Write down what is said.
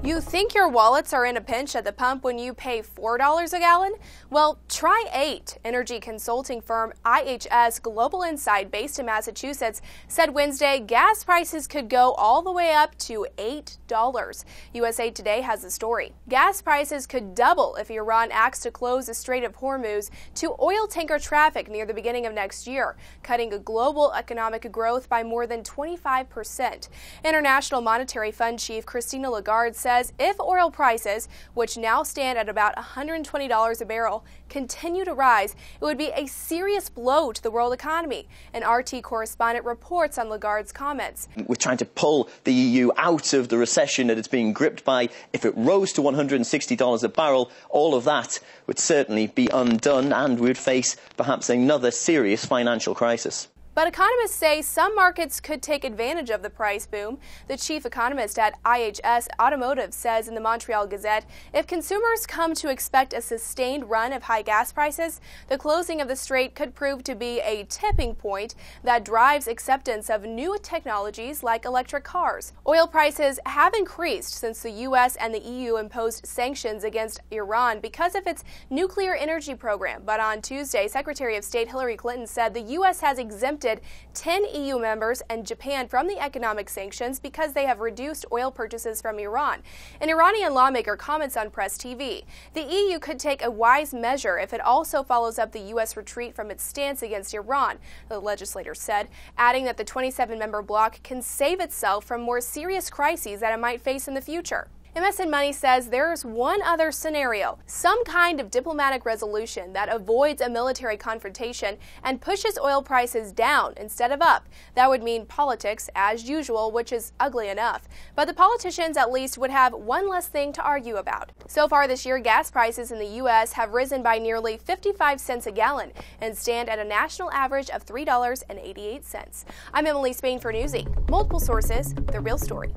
You think your wallets are in a pinch at the pump when you pay $4 a gallon? Well, try 8. Energy consulting firm IHS Global Insight, based in Massachusetts, said Wednesday gas prices could go all the way up to $8. USA Today has the story. Gas prices could double if Iran acts to close the Strait of Hormuz to oil tanker traffic near the beginning of next year, cutting global economic growth by more than 25%. International Monetary Fund Chief Christina Lagarde says if oil prices, which now stand at about $120 a barrel, continue to rise, it would be a serious blow to the world economy. An RT correspondent reports on Lagarde's comments. We're trying to pull the EU out of the recession that it's being gripped by. If it rose to $160 a barrel, all of that would certainly be undone, and we would face perhaps another serious financial crisis. But economists say some markets could take advantage of the price boom. The chief economist at IHS Automotive says in the Montreal Gazette, if consumers come to expect a sustained run of high gas prices, the closing of the strait could prove to be a tipping point that drives acceptance of new technologies like electric cars. Oil prices have increased since the U.S. and the EU imposed sanctions against Iran because of its nuclear energy program. But on Tuesday, Secretary of State Hillary Clinton said the U.S. has exempted 10 EU members and Japan from the economic sanctions because they have reduced oil purchases from Iran. An Iranian lawmaker comments on Press TV. The EU could take a wise measure if it also follows up the U.S. retreat from its stance against Iran, the legislator said, adding that the 27-member bloc can save itself from more serious crises that it might face in the future. MSN Money says there's one other scenario, some kind of diplomatic resolution that avoids a military confrontation and pushes oil prices down instead of up. That would mean politics as usual, which is ugly enough. But the politicians at least would have one less thing to argue about. So far this year, gas prices in the U.S. have risen by nearly 55 cents a gallon and stand at a national average of $3.88. I'm Emily Spain for Newsy. Multiple sources, the real story.